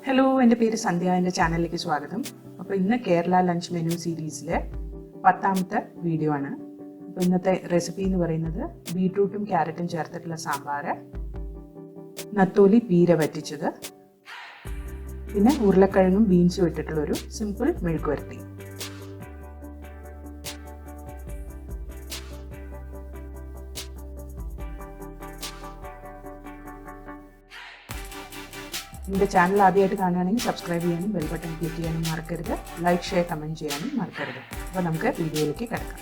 Hello, എൻ്റെ പേര് സന്ധ്യ. എൻ്റെ ചാനലിലേക്ക് സ്വാഗതം. അപ്പോൾ ഇന്ന് കേരള ലഞ്ച് മെനു സീരീസിലെ 10ാമത്തെ വീഡിയോ ആണ്. അപ്പോൾ ഇന്നത്തെ റെസിപ്പി എന്ന് പറയുന്നത് ബീട്രൂട്ടും ക്യാരറ്റും ചേർത്തിട്ടുള്ള സാമ്പാർ, നത്തോലി പീര വറ്റിച്ചത്, പിന്നെ ഉരുളക്കിഴങ്ങും ബീൻസും ഇട്ടിട്ടുള്ളൊരു സിമ്പിൾ മെഴുക്കുവരട്ടി. എൻ്റെ ചാനൽ ആദ്യമായിട്ട് കാണുകയാണെങ്കിൽ സബ്സ്ക്രൈബ് ചെയ്യാനും ബെൽ ബട്ടൺ ക്ലിക്ക് ചെയ്യാനും മറക്കരുത്. ലൈക്ക്, ഷെയർ, കമൻറ്റ് ചെയ്യാനും മറക്കരുത്. അപ്പോൾ നമുക്ക് വീഡിയോയിലേക്ക് കിടക്കാം.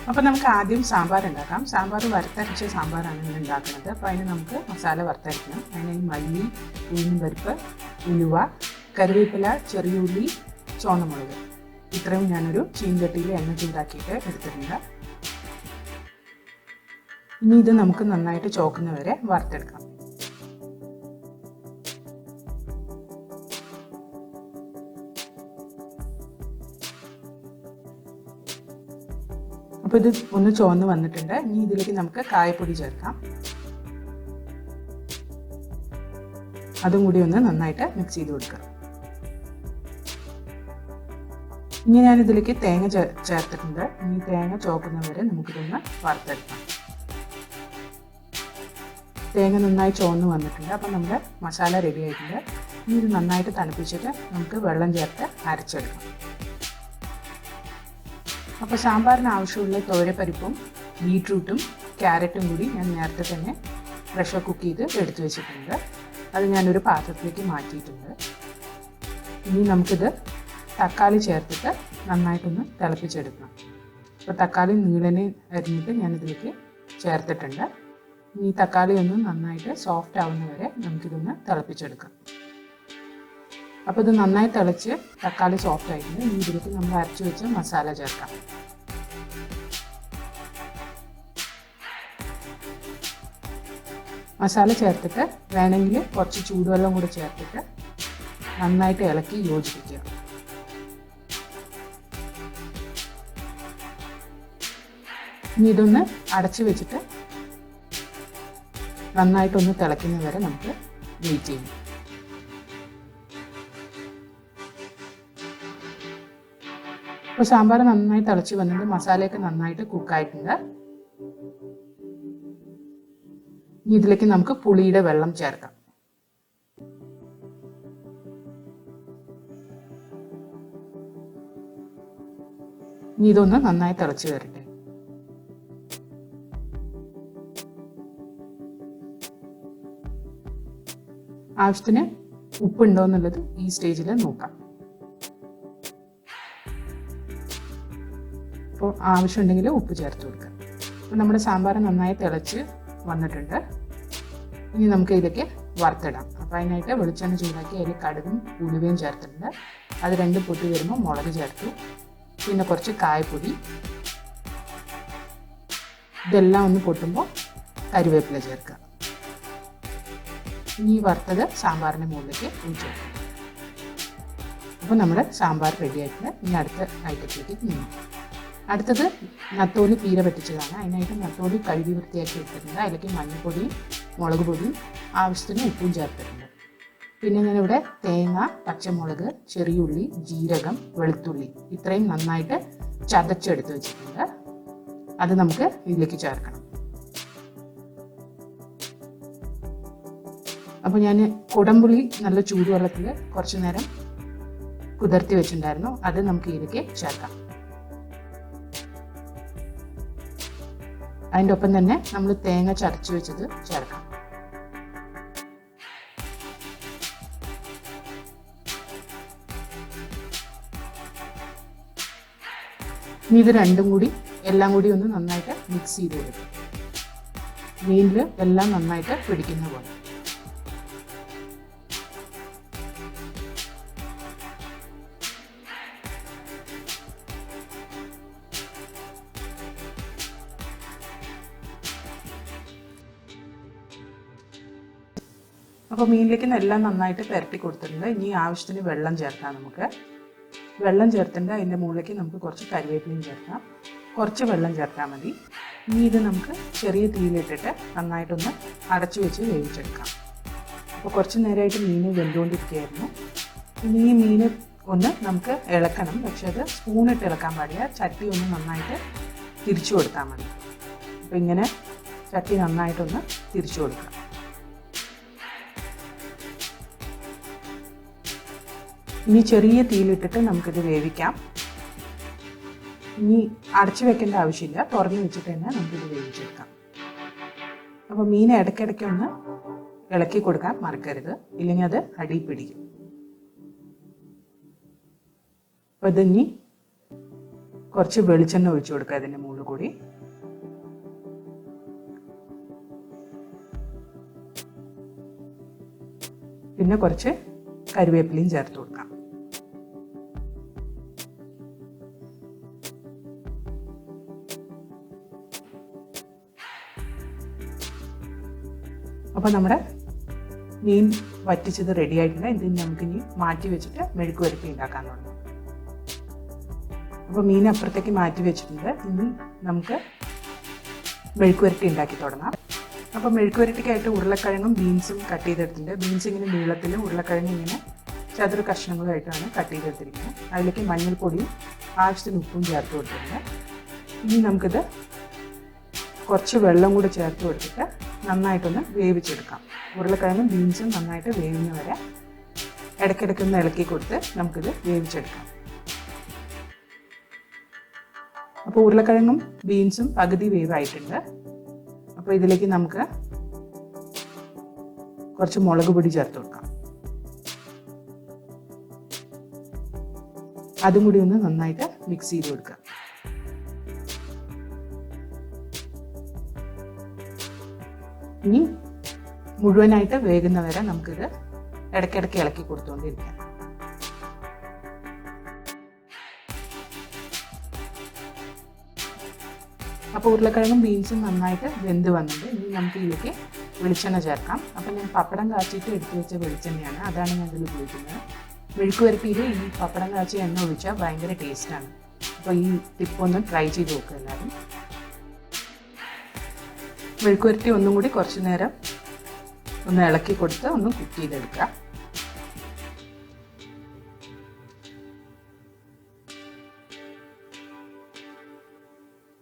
അപ്പോൾ നമുക്ക് ആദ്യം സാമ്പാർ ഉണ്ടാക്കാം. സാമ്പാർ വറുത്തരച്ച സാമ്പാറാണ് ഇന്ന് ഉണ്ടാക്കുന്നത്. അപ്പോൾ അതിന് നമുക്ക് മസാല വറുത്തരയ്ക്കണം. അതിന് മല്ലി, ഉഴുന്നും പരിപ്പ്, ഉലുവ, കറിവേപ്പില, ചെറിയ ഉള്ളി, ചുവന്നമുളക്, ഇത്രയും ഞാനൊരു ചീൻചട്ടിയിൽ എണ്ണ ചൂടാക്കിയിട്ട് എടുത്തിട്ടുണ്ട്. ഇനി ഇത് നമുക്ക് നന്നായിട്ട് ചോക്കുന്നവരെ വറുത്തെടുക്കാം. അപ്പോൾ ഇത് ഒന്ന് ചുവന്ന് വന്നിട്ടുണ്ട്. ഇനി ഇതിലേക്ക് നമുക്ക് കായപ്പൊടി ചേർക്കാം. അതും കൂടി ഒന്ന് നന്നായിട്ട് മിക്സ് ചെയ്ത് കൊടുക്കാം. ഇനി ഞാൻ ഇതിലേക്ക് തേങ്ങ ചേർത്തിട്ടുണ്ട്. ഇനി തേങ്ങ ചോക്കുന്നവരെ നമുക്കിതൊന്ന് വറുത്തെടുക്കാം. തേങ്ങ നന്നായി ചുവന്ന് വന്നിട്ടുണ്ട്. അപ്പം നമ്മുടെ മസാല റെഡി ആയിട്ടുണ്ട്. ഇനി ഇത് നന്നായിട്ട് തണുപ്പിച്ചിട്ട് നമുക്ക് വെള്ളം ചേർത്ത് അരച്ചെടുക്കാം. അപ്പോൾ സാമ്പാറിന് ആവശ്യമുള്ള തോരപ്പരിപ്പും ബീട്രൂട്ടും ക്യാരറ്റും കൂടി ഞാൻ നേരത്തെ തന്നെ പ്രഷർ കുക്ക് ചെയ്ത് എടുത്തു വെച്ചിട്ടുണ്ട്. അത് ഞാനൊരു പാത്രത്തിലേക്ക് മാറ്റിയിട്ടുണ്ട്. ഇനി നമുക്കിത് തക്കാളി ചേർത്തിട്ട് നന്നായിട്ടൊന്ന് തിളപ്പിച്ചെടുക്കണം. അപ്പോൾ തക്കാളി നീളനെ അരിഞ്ഞിട്ട് ഞാനിതിലേക്ക് ചേർത്തിട്ടുണ്ട്. ഇനി തക്കാളി ഒന്ന് നന്നായിട്ട് സോഫ്റ്റ് ആവുന്നവരെ നമുക്കിതൊന്ന് തിളപ്പിച്ചെടുക്കാം. അപ്പോൾ ഇത് നന്നായി തിളച്ച് തക്കാളി സോഫ്റ്റ് ആയിട്ടുണ്ട്. ഇനി ഇതിലേക്ക് നമ്മൾ അരച്ച് വെച്ച് മസാല ചേർക്കാം. മസാല ചേർത്തിട്ട് വേണമെങ്കിൽ കുറച്ച് ചൂടുവെള്ളം കൂടി ചേർത്തിട്ട് നന്നായിട്ട് ഇളക്കി യോജിപ്പിക്കുക. ഇനി ഇതൊന്ന് അടച്ചു വെച്ചിട്ട് നന്നായിട്ടൊന്ന് തിളയ്ക്കുന്നവരെ നമുക്ക് വെയിറ്റ് ചെയ്യും. അപ്പോൾ സാമ്പാർ നന്നായി തിളച്ച് വന്നിട്ട് മസാലയൊക്കെ നന്നായിട്ട് കുക്കായിട്ടുണ്ട്. ഇനി ഇതിലേക്ക് നമുക്ക് പുളിയുടെ വെള്ളം ചേർക്കാം. ഇനി ഇതൊന്ന് നന്നായി തിളച്ച് വരട്ടെ. ആവശ്യത്തിന് ഉപ്പുണ്ടോ എന്നുള്ളത് ഈ സ്റ്റേജിൽ നോക്കാം. അപ്പോൾ ആവശ്യമുണ്ടെങ്കിൽ ഉപ്പ് ചേർത്ത് കൊടുക്കുക. അപ്പോൾ നമ്മുടെ സാമ്പാർ നന്നായി തിളച്ച് വന്നിട്ടുണ്ട്. ഇനി നമുക്ക് ഇതിലേക്ക് വറുത്തിടാം. അപ്പോൾ അതിനായിട്ട് വെളിച്ചെണ്ണ ചൂടാക്കി അതിൽ കടുകും ഉലുവയും ചേർത്തിട്ടുണ്ട്. അത് രണ്ട് പൊട്ടി വരുമ്പോൾ മുളക് ചേർത്തു. പിന്നെ കുറച്ച് കായപ്പൊടി, ഇതെല്ലാം ഒന്ന് പൊട്ടുമ്പോൾ കരിവേപ്പില ചേർക്കുക. ഇനി വറുത്തത് സാമ്പാറിൻ്റെ മുകളിലേക്ക് ഒഴിച്ചു കൊടുക്കുക. അപ്പോൾ നമ്മുടെ സാമ്പാർ റെഡി ആയിട്ടുണ്ട്. ഇനി അടുത്ത ഐറ്റത്തിലേക്ക് നീങ്ങും. അടുത്തത് നത്തോലി പീര വറ്റിച്ചതാണ്. അതിനായിട്ട് നത്തോലി കഴുകി വൃത്തിയാക്കി ഇട്ടിട്ടുണ്ട്. അതിലേക്ക് മഞ്ഞൾപ്പൊടിയും മുളക് പൊടിയും ആവശ്യത്തിന് ഉപ്പും ചേർത്തിട്ടുണ്ട്. പിന്നെ ഞാനിവിടെ തേങ്ങ, പച്ചമുളക്, ചെറിയുള്ളി, ജീരകം, വെളുത്തുള്ളി ഇത്രയും നന്നായിട്ട് ചതച്ചെടുത്ത് വെച്ചിട്ടുണ്ട്. അത് നമുക്ക് ഇതിലേക്ക് ചേർക്കണം. അപ്പോൾ ഞാൻ കുടംപുളി നല്ല ചൂടുവെള്ളത്തിൽ കുറച്ച് നേരം കുതിർത്തി വെച്ചിട്ടുണ്ടായിരുന്നു. അത് നമുക്ക് ഇതിലേക്ക് ചേർക്കാം. അതിൻ്റെ ഒപ്പം തന്നെ നമ്മൾ തേങ്ങ ചതച്ച് വെച്ചത് ചേർക്കാം. ഇനി ഇത് രണ്ടും കൂടി എല്ലാം കൂടി ഒന്ന് നന്നായിട്ട് മിക്സ് ചെയ്ത് കൊടുക്കും. മീനിൽ എല്ലാം നന്നായിട്ട് പിടിക്കുന്ന പോലെ. അപ്പോൾ മീനിലേക്ക് എല്ലാം നന്നായിട്ട് പുരട്ടി കൊടുത്തിട്ടുണ്ട്. ഇനി ആവശ്യത്തിന് വെള്ളം ചേർക്കാം. നമുക്ക് വെള്ളം ചേർത്തിട്ടുണ്ട്. അതിൻ്റെ മുകളിലേക്ക് നമുക്ക് കുറച്ച് കരിവേപ്പിലയും ചേർക്കാം. കുറച്ച് വെള്ളം ചേർത്താൽ മതി. ഇനി ഇത് നമുക്ക് ചെറിയ തീയിലിട്ടിട്ട് നന്നായിട്ടൊന്ന് അടച്ചു വെച്ച് വേവിച്ചെടുക്കാം. അപ്പോൾ കുറച്ച് നേരമായിട്ട് മീൻ വെന്തുകൊണ്ടിരിക്കുകയായിരുന്നു. ഇനി ഈ മീൻ ഒന്ന് നമുക്ക് ഇളക്കണം. പക്ഷെ അത് സ്പൂണിട്ട് ഇളക്കാൻ പാടില്ല. ചട്ടി ഒന്ന് നന്നായിട്ട് തിരിച്ചു കൊടുത്താൽ മതി. അപ്പോൾ ഇങ്ങനെ ചട്ടി നന്നായിട്ടൊന്ന് തിരിച്ചു കൊടുക്കുക. ഇനി ചെറിയ തീയിലിട്ടിട്ട് നമുക്കിത് വേവിക്കാം. ഇനി അടച്ചു വെക്കേണ്ട ആവശ്യമില്ല. തുറന്ന് വെച്ചിട്ട് തന്നെ നമുക്കിത് വേവിച്ചെടുക്കാം. അപ്പോൾ മീൻ ഇടയ്ക്കിടയ്ക്ക് ഒന്ന് ഇളക്കി കൊടുക്കാൻ മറക്കരുത്, ഇല്ലെങ്കിൽ അത് അടിയിൽ പിടിക്കും. അപ്പോൾ ഇതിനി കുറച്ച് വെളിച്ചെണ്ണ ഒഴിച്ചു കൊടുക്കുക അതിൻ്റെ മുകളിൽ കൂടി. പിന്നെ കുറച്ച് കറിവേപ്പിലയും ചേർത്ത് കൊടുക്കാം. അപ്പോൾ നമ്മുടെ മീൻ വറ്റിച്ചത് റെഡി ആയിട്ടുണ്ട്. ഇതിന് നമുക്കിനി മാറ്റി വെച്ചിട്ട് മെഴുക്ക് വരട്ടി ഉണ്ടാക്കാൻ തുടങ്ങാം. അപ്പോൾ മീൻ അപ്പുറത്തേക്ക് മാറ്റി വെച്ചിട്ടുണ്ട്. ഇനി നമുക്ക് മെഴുക്ക് വരട്ടി ഉണ്ടാക്കി തുടങ്ങാം. അപ്പോൾ മെഴുക്ക് വരട്ടിക്കായിട്ട് ഉരുളക്കിഴങ്ങും ബീൻസും കട്ട് ചെയ്തെടുത്തിട്ടുണ്ട്. ബീൻസ് ഇങ്ങനെ നീളത്തിലും ഉരുളക്കിഴങ്ങ് ഇങ്ങനെ ചതുര കഷ്ണങ്ങളായിട്ടാണ് കട്ട് ചെയ്തെടുത്തിരിക്കുന്നത്. അതിലേക്ക് മഞ്ഞൾപ്പൊടിയും ആവശ്യത്തിന് ഉപ്പും ചേർത്ത് കൊടുത്തിട്ടുണ്ട്. ഇനി നമുക്കിത് കുറച്ച് വെള്ളം കൂടി ചേർത്ത് കൊടുത്തിട്ട് നന്നായിട്ടൊന്ന് വേവിച്ചെടുക്കാം. ഉരുളക്കിഴങ്ങും ബീൻസും നന്നായിട്ട് വേവുന്ന വരെ ഇടയ്ക്കിടയ്ക്കൊന്ന് ഇളക്കി കൊടുത്ത് നമുക്കിത് വേവിച്ചെടുക്കാം. അപ്പോൾ ഉരുളക്കിഴങ്ങും ബീൻസും പകുതി വേവായിട്ടുണ്ട്. അപ്പോൾ ഇതിലേക്ക് നമുക്ക് കുറച്ച് മുളക് പൊടി ചേർത്ത് കൊടുക്കാം. അതും കൂടി ഒന്ന് നന്നായിട്ട് മിക്സ് ചെയ്ത് കൊടുക്കുക. ഇനി മുഴുവനായിട്ട് വേകുന്ന വരെ നമുക്കിത് ഇടയ്ക്കിടയ്ക്ക് ഇളക്കി കൊടുത്തുകൊണ്ടിരിക്കാം. അപ്പോൾ ഉരുളക്കിഴങ്ങും ബീൻസും നന്നായിട്ട് വെന്ത് വന്നിട്ടുണ്ട്. ഇനി നമുക്ക് ഇതിലേക്ക് വെളിച്ചെണ്ണ ചേർക്കാം. അപ്പോൾ ഞാൻ പപ്പടം കാച്ചിയിട്ട് എടുത്തു വെച്ച വെളിച്ചെണ്ണയാണ്, അതാണ് ഞാൻ ഇതിൽ ഉപയോഗിക്കുന്നത്. മെഴുക്ക് വരട്ടിയിൽ ഈ പപ്പടം കാച്ചി എണ്ണ ഒഴിച്ചാൽ ഭയങ്കര ടേസ്റ്റാണ്. അപ്പോൾ ഈ ടിപ്പൊന്ന് ട്രൈ ചെയ്ത് നോക്കുക എല്ലാവരും. മെഴുക്ക് വരട്ടി ഒന്നും കൂടി കുറച്ച് നേരം ഒന്ന് ഇളക്കി കൊടുത്ത് ഒന്ന് കുക്ക് ചെയ്തെടുക്കുക.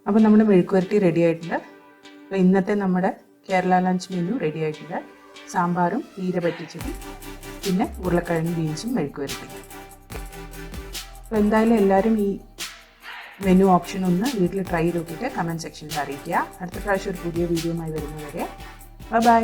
അപ്പോൾ നമ്മുടെ മെഴുക്ക് വരട്ടി റെഡി ആയിട്ടുണ്ട്. അപ്പോൾ ഇന്നത്തെ നമ്മുടെ കേരള ലഞ്ച് മെനു റെഡി ആയിട്ടുണ്ട്. സാമ്പാറും തീര പറ്റിച്ചതും പിന്നെ ഉരുളക്കിഴങ്ങ് ബീൻസും മെഴുക്ക് വരട്ടി. അപ്പോൾ എന്തായാലും എല്ലാവരും ഈ മെനു ഓപ്ഷൻ ഒന്ന് വീട്ടിൽ ട്രൈ ചെയ്ത് നോക്കിയിട്ട് കമൻറ്റ് സെക്ഷനിൽ അറിയിക്കുക. അടുത്ത പ്രാവശ്യം ഒരു പുതിയ വീഡിയോയുമായി വരുന്നവരെ ബൈ.